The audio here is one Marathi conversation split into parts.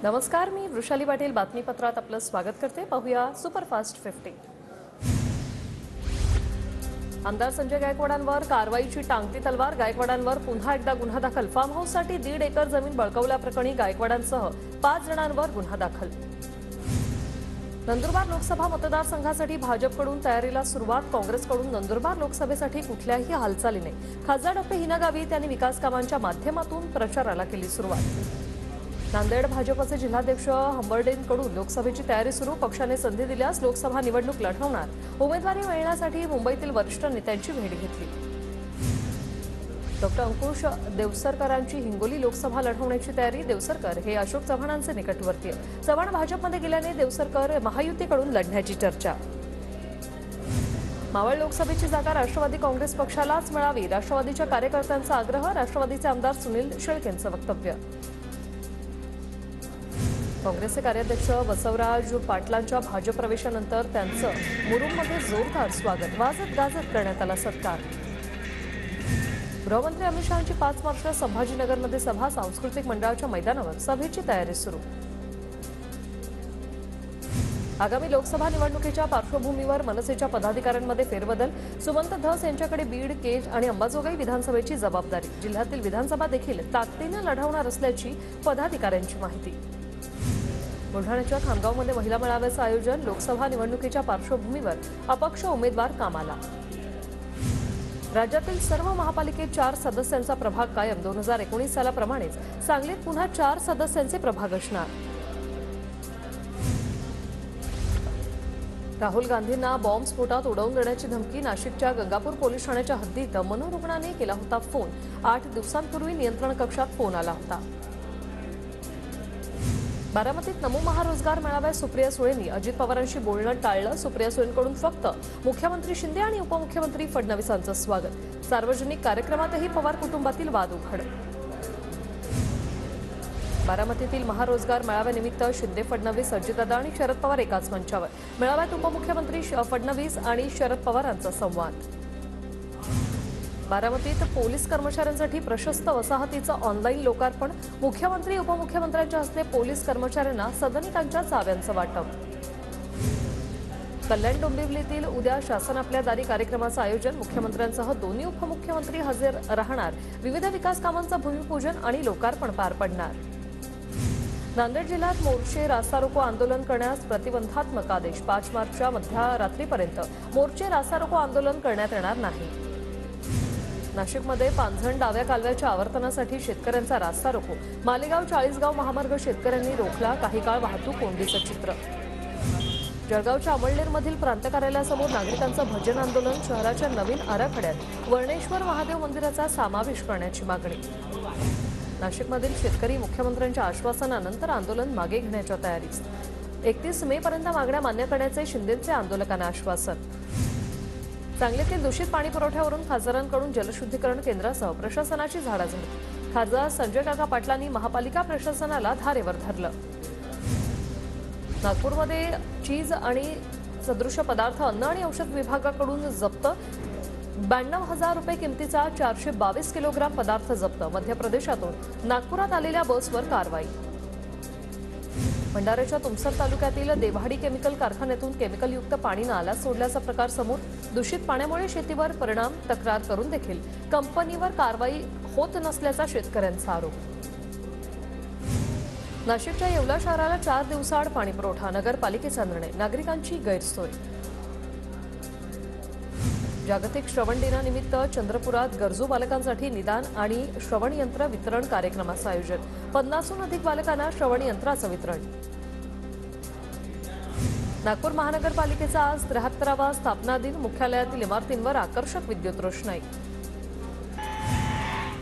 नमस्कार, मी वृषाली पाटील बातमीपत्रात आपलं स्वागत करते। पाहूया सुपरफास्ट 50। आमदार संजय गायकवाडांवर कारवाईची टांगती तलवार। गायकवाडांवर पुन्हा एकदा गुन्हा दाखल। फार्म हाऊससाठी 1.5 एकर जमीन बळकावल्याप्रकरणी गायकवाडांसह 5 जणांवर गुन्हा दाखल। नंदुरबार लोकसभा मतदारसंघासाठी भाजपकडून तयारीला सुरुवात। काँग्रेसकडून नंदुरबार लोकसभेसाठी कुठल्याही हालचाली नाही। खासदार डॉ. हिना गावित यांनी विकास कामांच्या माध्यमातून प्रचाराला केली सुरुवात। नांदेड भाजपचे जिल्हाध्यक्ष हंबर्डेंकडून लोकसभेची तयारी सुरू। पक्षाने संधी दिल्यास लोकसभा निवडणूक लढवणार। उमेदवारी मिळण्यासाठी मुंबईतील वरिष्ठ नेत्यांची भेट घेतली। डॉ. अंकुश देवसरकरांची हिंगोली लोकसभा लढवण्याची तयारी। देवसरकर हे अशोक चव्हाणांचे निकटवर्तीय। चव्हाण भाजपमध्ये गेल्याने देवसरकर महायुतीकडून लढण्याची चर्चा। मावळ लोकसभेची जागा राष्ट्रवादी काँग्रेस पक्षालाच मिळावी। राष्ट्रवादीच्या कार्यकर्त्यांचा आग्रह। राष्ट्रवादीचे आमदार सुनील शेळकेंचं वक्तव्य। काँग्रेसचे कार्याध्यक्ष बसवराज पाटलांच्या भाजप प्रवेशानंतर त्यांचं मुरुममध्ये जोरदार स्वागत। वाजत गाजत करण्यात आला सत्कार। गृहमंत्री अमित शहांची 5 मार्चला संभाजीनगरमध्ये सभा। सांस्कृतिक मंडळाच्या मैदानावर सभेची तयारी सुरू। आगामी लोकसभा निवडणुकीच्या पार्श्वभूमीवर मनसेच्या पदाधिकाऱ्यांमध्ये फेरबदल। सुमंत धस यांच्याकडे बीड, केज आणि अंबाजोगाई विधानसभेची जबाबदारी। जिल्ह्यातील विधानसभा देखील ताकदीने लढवणार असल्याची पदाधिकाऱ्यांची माहिती। बुलढाण्याच्या खामगावमध्ये महिला मेळाव्याचं आयोजन। लोकसभा निवडणुकीच्या पार्श्वभूमीवर अपक्ष उमेदवार कामाला। राज्यातील सर्व महापालिकेत 4 सदस्यांचा प्रभाग कायम। 2019 सालाप्रमाणेच सांगलीत पुन्हा 4 सदस्यांचे प्रभाग असणार। राहुल गांधींना बॉम्बस्फोटात उडवून देण्याची धमकी। नाशिकच्या गंगापूर पोलीस ठाण्याच्या हद्दीत मनोरुग्णाने केला होता फोन। 8 दिवसांपूर्वी नियंत्रण कक्षात फोन आला होता। बारामतीत नमो महारोजगार मेळाव्यात सुप्रिया सुळेंनी अजित पवारांशी बोलणं टाळलं। सुप्रिया सुळेंकडून फक्त मुख्यमंत्री शिंदे आणि उपमुख्यमंत्री फडणवीसांचं स्वागत। सार्वजनिक कार्यक्रमातही पवार कुटुंबातील वाद उघड। बारामतीतील महारोजगार मेळाव्यानिमित्त शिंदे, फडणवीस, अजितदादा आणि शरद पवार एकाच मंचावर। मेळाव्यात उपमुख्यमंत्री फडणवीस आणि शरद पवारांचा संवाद। बारामतीत पोलीस कर्मचाऱ्यांसाठी प्रशस्त वसाहतीचं ऑनलाईन लोकार्पण। मुख्यमंत्री, उपमुख्यमंत्र्यांच्या हस्ते पोलीस कर्मचाऱ्यांना सदनिकांच्या चाव्यांचं वाटप। कल्याण डोंबिवलीतील उद्या शासन आपल्या दारी कार्यक्रमाचं आयोजन। मुख्यमंत्र्यांसह दोन्ही उपमुख्यमंत्री हजर राहणार। विविध विकास कामांचं भूमिपूजन आणि लोकार्पण पार पडणार। नांदेड जिल्ह्यात मोर्चे, रास्तारोको आंदोलन करण्यास प्रतिबंधात्मक आदेश। 5 मार्चच्या मध्यरात्रीपर्यंत मोर्चे, रास्तारोको आंदोलन करण्यात येणार नाही। नाशिकमध्ये पांझण डाव्या कालव्याच्या आवर्तनासाठी शेतकऱ्यांचा रास्ता रोको। मालेगाव चाळीसगाव महामार्ग शेतकऱ्यांनी रोखला। काही काळ वाहतूक कोंडीचं चित्र। जळगावच्या अमळनेरमधील प्रांत कार्यालयासमोर नागरिकांचं भजन आंदोलन। शहराच्या नवीन आराखड्यात वर्णेश्वर महादेव मंदिराचा समावेश करण्याची मागणी। नाशिकमधील शेतकरी मुख्यमंत्र्यांच्या आश्वासनानंतर आंदोलन मागे घेण्याच्या तयारीत। 31 मे पर्यंत मागण्या मान्य करण्याचे शिंदेंचे आंदोलकांना आश्वासन। सांगलीतील दूषित पाणी पुरवठ्यावरून खासदारांकडून जलशुद्धीकरण केंद्रासह प्रशासनाची झाडाझड। खासदार संजय काका पाटलांनी महापालिका प्रशासनाला धारेवर धरलं। नागपूरमध्ये चीज आणि सदृश पदार्थ अन्न आणि औषध विभागाकडून जप्त। 92,000 रुपये किमतीचा 422 किलोग्राम पदार्थ जप्त। मध्य प्रदेशातून नागपुरात आलेल्या बसवर कारवाई। भंडाऱ्याच्या तुमसर तालुक्यातील देवाडी केमिकल कारखान्यातून केमिकलयुक्त पाणी नाल्यात सोडल्याचा प्रकार समोर। दूषित पाण्यामुळे शेतीवर परिणाम। तक्रार करून देखील कंपनीवर कारवाई होत नसल्याचा शेतकऱ्यांचा आरोप। नाशिकच्या येवला शहराला 4 दिवसाआड पाणीपुरवठा। नगरपालिकेचा निर्णय। नागरिकांची गैरसोय। जागतिक श्रवण दिनानिमित्त चंद्रपुरात गरजू बालकांसाठी निदान आणि श्रवण यंत्र वितरण कार्यक्रमाचं आयोजन। 50हून अधिक बालकांना श्रवण यंत्राचं वितरण। नागपूर महानगरपालिकेचा आज 73वा स्थापना दिन। मुख्यालयातील इमारतींवर आकर्षक विद्युत रोषणाई।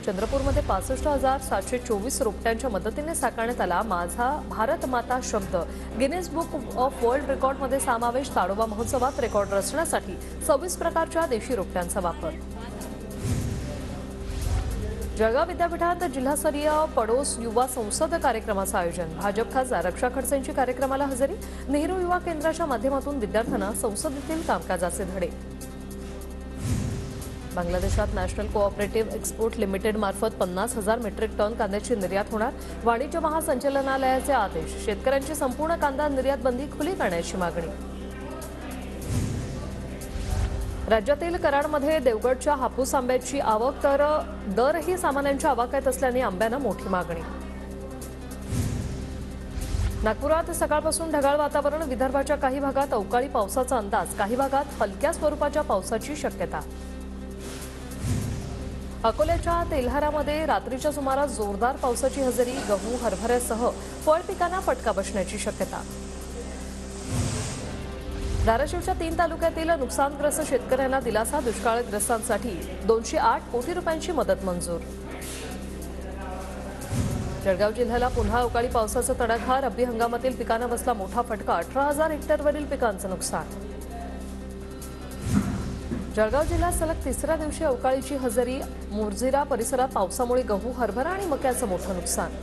चंद्रपूरमध्ये 65,724 रोपट्यांच्या मदतीने साकारण्यात आला माझा भारत माता शब्द। गिनीज बुक ऑफ वर्ल्ड रेकॉर्डमध्ये समावेश। ताडोबा महोत्सवात रेकॉर्ड रचण्यासाठी 26 प्रकारच्या देशी रोपट्यांचा वापर। जळगाव विद्यापीठात जिल्हास्तरीय पडोस युवा संसद कार्यक्रमाचं आयोजन। भाजप खासदार रक्षा खडसेंची कार्यक्रमाला हजेरी। नेहरू युवा केंद्राच्या माध्यमातून विद्यार्थ्यांना संसदेतील कामकाजाचे धडे। बांगलादेशात नॅशनल कोऑपरेटिव्ह एक्सपोर्ट लिमिटेड मार्फत 50,000 मेट्रिक टन कांद्याची निर्यात होणार. वाणिज्य महासंचालनालयाचे आदेश. शेतकऱ्यांची संपूर्ण कांदा निर्यात बंदी खुली करण्याची मागणी. राज्यातील कराडमध्ये देवगडच्या हापूस आंब्याची आवक तर दरही सामान्यांच्या आवाक्यात असल्याने आंब्यानं मोठी मागणी. नागपुरात सकाळपासून ढगाळ वातावरण. विदर्भाच्या काही भागात अवकाळी पावसाचा अंदाज. काही भागात हलक्या स्वरूपाच्या पावसाची शक्यता. अकोल्याच्या तेल्हारामध्ये रात्रीच्या सुमारास जोरदार पावसाची हजेरी. गहू हरभऱ्यासह फळ पिकांना फटका बसण्याची शक्यता. धाराशिवच्या 3 तालुक्यातील नुकसानग्रस्त शेतकऱ्यांना दिलासा. दुष्काळग्रस्तांसाठी 208 कोटी रुपयांची मदत मंजूर. जळगाव जिल्ह्याला पुन्हा अवकाळी पावसाचा तडाखा. रब्बी हंगामातील पिकांना बसला मोठा फटका. 18,000 हेक्टरवरील पिकांचं नुकसान. जळगाव जिल्ह्यात सलग तिसऱ्या दिवशी अवकाळीची हजेरी. मोरझिरा परिसरात पावसामुळे गहू हरभरा आणि मक्याचं मोठं नुकसान.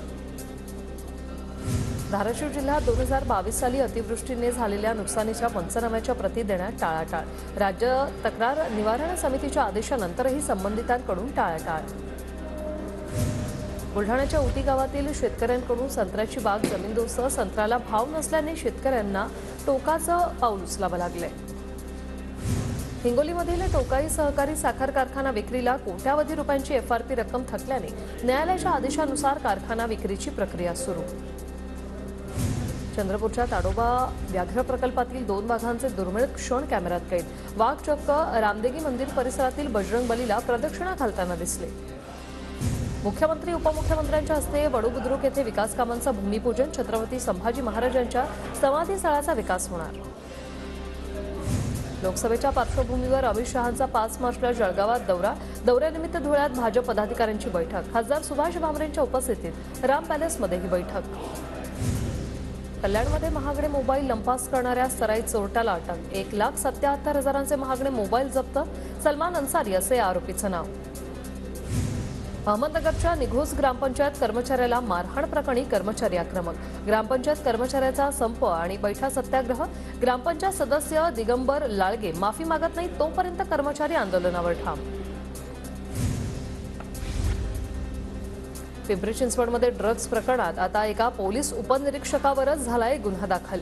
धाराशिव जिल्ह्यात 2022 साली अतिवृष्टीने झालेल्या नुकसानीच्या पंचनाम्याच्या प्रती देण्यात टाळाटाळ. राज्य तक्रार निवारण समितीच्या आदेशानंतरही संबंधितांकडून टाळाटाळ. बुलढाण्याच्या उटी गावातील शेतकऱ्यांकडून संत्र्याची बाग जमीनदोस्त. संत्र्याला भाव नसल्याने शेतकऱ्यांना टोकाचं पाऊल उचलावं लागलंय. हिंगोलीमधील टोकाई सहकारी साखर कारखाना विक्रीला कोट्यावधी रुपयांची FRP रक्कम थकल्याने न्यायालयाच्या आदेशानुसार कारखाना विक्रीची प्रक्रिया सुरू. चंद्रपूरच्या ताडोबा व्याघ्र प्रकल्पातील 2 वाघांचे दुर्मिळ क्षण कॅमेऱ्यात कैद. वाघ चक्क रामदेगी मंदिर परिसरातील बजरंग बलीला प्रदक्षिणा घालताना दिसले. मुख्यमंत्री उपमुख्यमंत्र्यांच्या हस्ते वडू बुद्रुक येथे विकास कामांचं भूमिपूजन. छत्रपती संभाजी महाराजांच्या समाधी स्थळाचा विकास होणार. लोकसभेच्या पार्श्वभूमीवर अमित शहांचा 5 मार्चला जळगावात दौरा. दौऱ्यानिमित्त धुळ्यात भाजप पदाधिकाऱ्यांची बैठक. खासदार सुभाष भामरेंच्या उपस्थितीत राम पॅलेसमध्ये ही बैठक. कल्याणमध्ये महागडे मोबाईल लंपास करणाऱ्या सराईत चोरट्याला अटक. 1,77,000चे महागडे मोबाईल जप्त. सलमान अन्सारी असे आरोपीचं नाव. अहमदनगरच्या निघोज ग्रामपंचायत कर्मचाऱ्याला मारहाण प्रकरणी कर्मचारी आक्रमक. ग्रामपंचायत कर्मचाऱ्याचा संप आणि बैठा सत्याग्रह. ग्रामपंचायत सदस्य दिगंबर लाळगे माफी मागत नाही तोपर्यंत कर्मचारी आंदोलनावर ठाम. पिंपरी चिंचवडमध्ये ड्रग्ज प्रकरणात आता एका पोलीस उपनिरीक्षकावरच झालाय गुन्हा दाखल.